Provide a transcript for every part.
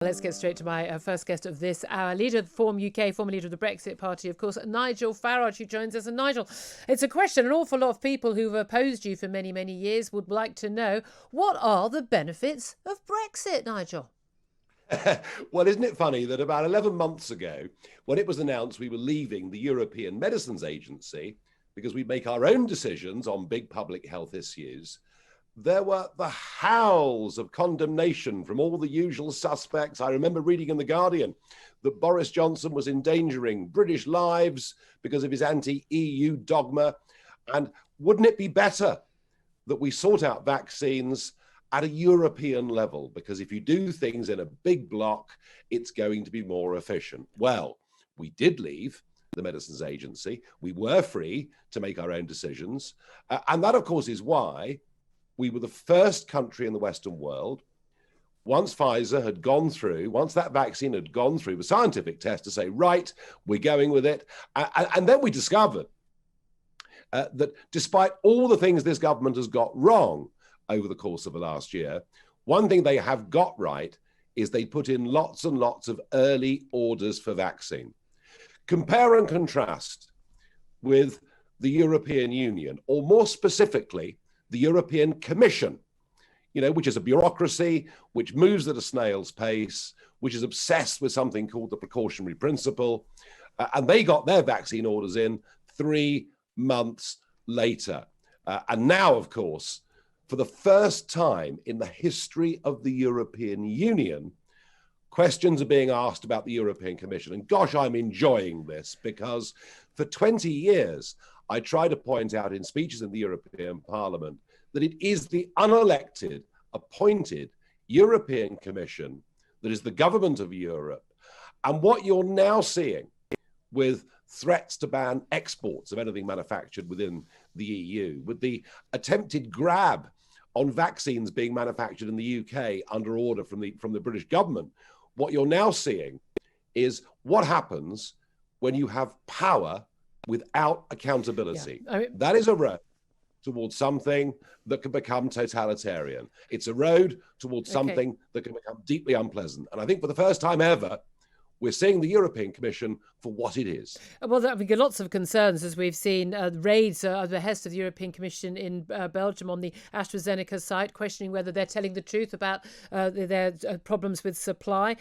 Let's get straight to my first guest of this hour, leader of Form UK, former leader of the Brexit Party, of course, Nigel Farage, who joins us. And Nigel, it's a question an awful lot of people who've opposed you for many, many years would like to know. What are the benefits of Brexit, Nigel? Well, isn't it funny that about 11 months ago, when it was announced we were leaving the European Medicines Agency because we make our own decisions on big public health issues, there were the howls of condemnation from all the usual suspects. I remember reading in The Guardian that Boris Johnson was endangering British lives because of his anti-EU dogma. And wouldn't it be better that we sort out vaccines at a European level? Because if you do things in a big bloc, it's going to be more efficient. Well, we did leave the Medicines Agency. We were free to make our own decisions. And that, of course, is why we were the first country in the Western world, once Pfizer had gone through, once that vaccine had gone through the scientific test, to say, right, we're going with it. And then we discovered that despite all the things this government has got wrong over the course of the last year, one thing they have got right is they put in lots and lots of early orders for vaccine. Compare and contrast with the European Union, or more specifically, the European Commission, which is a bureaucracy, which moves at a snail's pace, which is obsessed with something called the precautionary principle. And they got their vaccine orders in 3 months later. And now, of course, for the first time in the history of the European Union, questions are being asked about the European Commission. And gosh, I'm enjoying this, because for 20 years, I try to point out in speeches in the European Parliament that it is the unelected, appointed European Commission that is the government of Europe. And what you're now seeing with threats to ban exports of anything manufactured within the EU, with the attempted grab on vaccines being manufactured in the UK under order from the British government, what you're now seeing is what happens when you have power without accountability. Yeah. That is a road towards something that can become totalitarian. It's a road towards something that can become deeply unpleasant. And I think for the first time ever, we're seeing the European Commission for what it is. Well, there have been lots of concerns, as we've seen, raids at the behest of the European Commission in Belgium on the AstraZeneca site, questioning whether they're telling the truth about their problems with supply.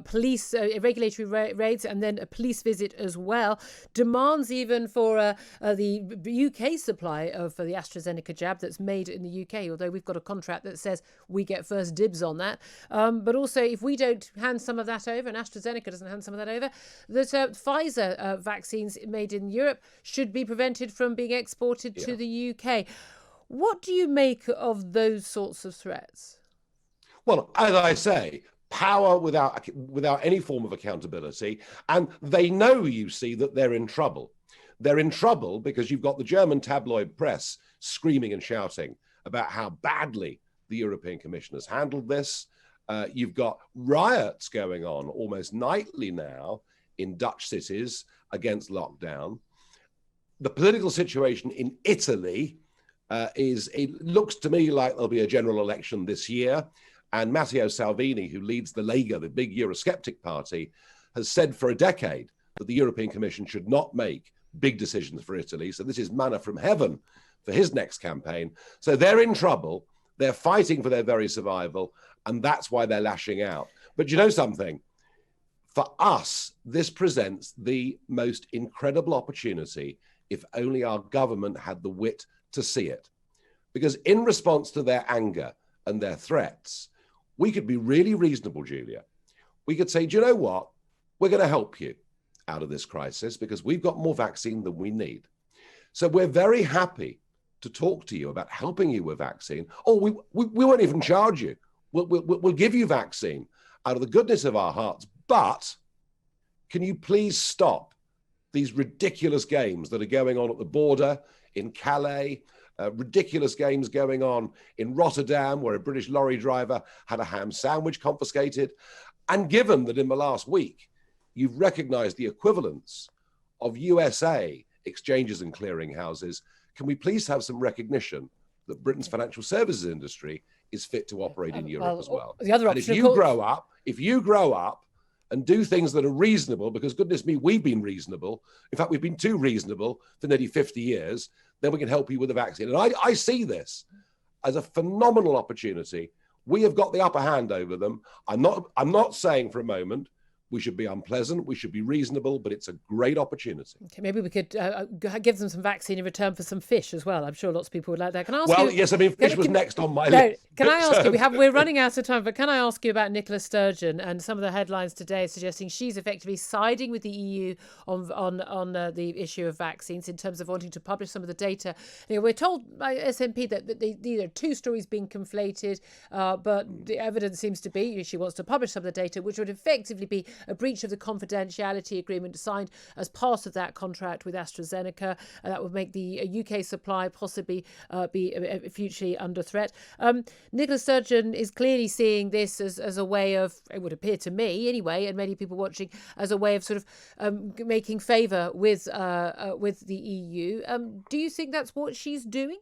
Police regulatory raids, and then a police visit as well. Demands even for the UK supply of the AstraZeneca jab that's made in the UK, although we've got a contract that says we get first dibs on that. But also, if we don't hand some of that over, and AstraZeneca doesn't hand some of that over, that Pfizer vaccines made in Europe should be prevented from being exported to the UK. What do you make of those sorts of threats? Well, as I say, power without any form of accountability. And they know, you see, that they're in trouble. They're in trouble because you've got the German tabloid press screaming and shouting about how badly the European Commission has handled this. You've got riots going on almost nightly now in Dutch cities against lockdown. The political situation in Italy it looks to me like there'll be a general election this year. And Matteo Salvini, who leads the Lega, the big Eurosceptic party, has said for a decade that the European Commission should not make big decisions for Italy. So this is manna from heaven for his next campaign. So they're in trouble. They're fighting for their very survival. And that's why they're lashing out. But you know something? For us, this presents the most incredible opportunity if only our government had the wit to see it. Because in response to their anger and their threats, we could be really reasonable, Julia. We could say, do you know what? We're going to help you out of this crisis because we've got more vaccine than we need. So we're very happy to talk to you about helping you with vaccine. Oh, we won't even charge you. We'll give you vaccine out of the goodness of our hearts. But can you please stop these ridiculous games that are going on at the border in Calais, ridiculous games going on in Rotterdam, where a British lorry driver had a ham sandwich confiscated. And given that in the last week, you've recognized the equivalence of USA exchanges and clearinghouses, can we please have some recognition that Britain's financial services industry is fit to operate in Europe as well? The other option, and if you grow up if you grow up and do things that are reasonable, because goodness me, we've been reasonable. In fact, we've been too reasonable for nearly 50 years, then we can help you with the vaccine. And I see this as a phenomenal opportunity. We have got the upper hand over them. I'm not saying for a moment we should be unpleasant, we should be reasonable, but it's a great opportunity. Okay, maybe we could give them some vaccine in return for some fish as well. I'm sure lots of people would like that. Can I ask you? Yes, I mean, fish was next on my list. Can I ask you? We're running out of time, but can I ask you about Nicola Sturgeon and some of the headlines today suggesting she's effectively siding with the EU on the issue of vaccines in terms of wanting to publish some of the data. We're told by SNP that these are two stories being conflated, but the evidence seems to be she wants to publish some of the data, which would effectively be a breach of the confidentiality agreement signed as part of that contract with AstraZeneca. That would make the UK supply possibly be futurely under threat. Nicola Sturgeon is clearly seeing this as a way of, it would appear to me anyway, and many people watching, as a way of sort of making favour with the EU. Do you think that's what she's doing?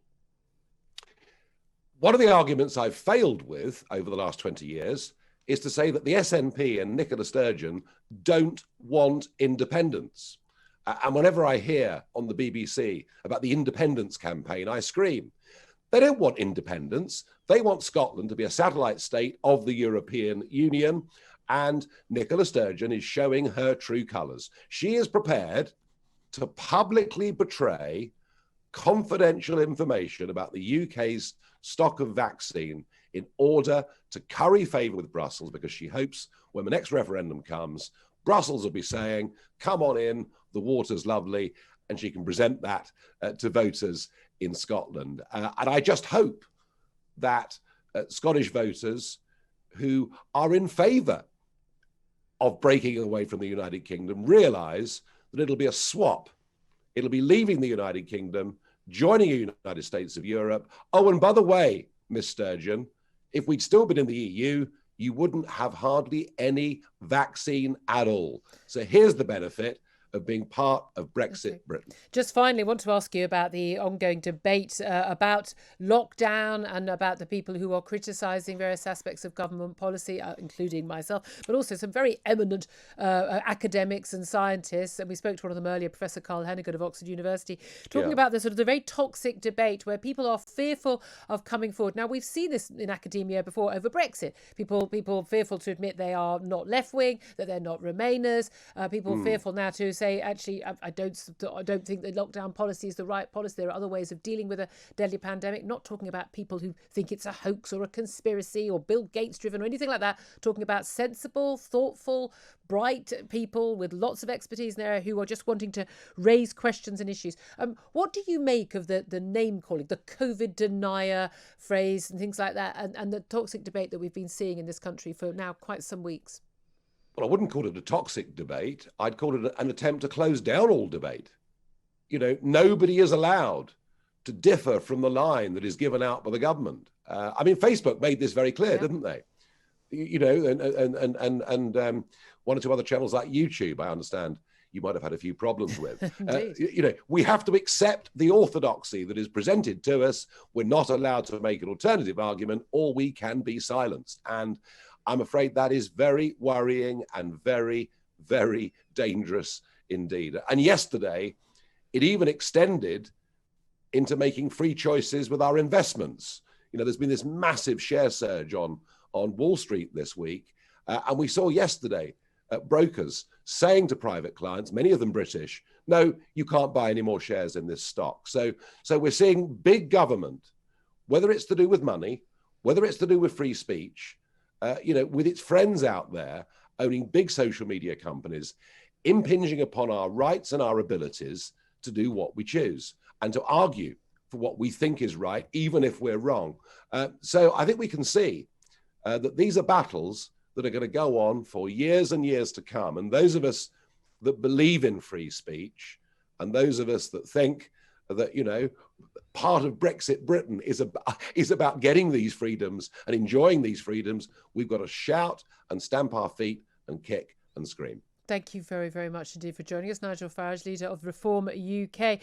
One of the arguments I've failed with over the last 20 years is to say that the SNP and Nicola Sturgeon don't want independence. And whenever I hear on the BBC about the independence campaign, I scream. They don't want independence. They want Scotland to be a satellite state of the European Union. And Nicola Sturgeon is showing her true colours. She is prepared to publicly betray confidential information about the UK's stock of vaccine in order to curry favour with Brussels, because she hopes when the next referendum comes, Brussels will be saying, come on in, the water's lovely, and she can present that to voters in Scotland. And I just hope that Scottish voters who are in favour of breaking away from the United Kingdom realise that it'll be a swap. It'll be leaving the United Kingdom, joining the United States of Europe. Oh, and by the way, Miss Sturgeon, if we'd still been in the EU, you wouldn't have hardly any vaccine at all. So here's the benefit of being part of Brexit Britain. Just finally, I want to ask you about the ongoing debate about lockdown and about the people who are criticising various aspects of government policy, including myself, but also some very eminent academics and scientists. And we spoke to one of them earlier, Professor Carl Hennigan of Oxford University, talking about the very toxic debate where people are fearful of coming forward. Now, we've seen this in academia before over Brexit. People fearful to admit they are not left-wing, that they're not Remainers. People fearful now to say, actually, I don't think the lockdown policy is the right policy. There are other ways of dealing with a deadly pandemic. Not talking about people who think it's a hoax or a conspiracy or Bill Gates driven or anything like that. Talking about sensible, thoughtful, bright people with lots of expertise in the area who are just wanting to raise questions and issues. What do you make of the name calling, the COVID denier phrase and things like that, and the toxic debate that we've been seeing in this country for now quite some weeks? Well, I wouldn't call it a toxic debate. I'd call it an attempt to close down all debate. Nobody is allowed to differ from the line that is given out by the government. Facebook made this very clear, didn't they? And one or two other channels like YouTube, I understand you might have had a few problems with. We have to accept the orthodoxy that is presented to us. We're not allowed to make an alternative argument, or we can be silenced. And I'm afraid that is very worrying and very, very dangerous indeed. And yesterday, it even extended into making free choices with our investments. There's been this massive share surge on Wall Street this week. And we saw yesterday brokers saying to private clients, many of them British, no, you can't buy any more shares in this stock. So we're seeing big government, whether it's to do with money, whether it's to do with free speech, with its friends out there owning big social media companies, impinging upon our rights and our abilities to do what we choose and to argue for what we think is right, even if we're wrong. So I think we can see that these are battles that are going to go on for years and years to come. And those of us that believe in free speech and those of us that think that, part of Brexit Britain is about getting these freedoms and enjoying these freedoms, we've got to shout and stamp our feet and kick and scream. Thank you very, very much indeed for joining us. Nigel Farage, leader of Reform UK.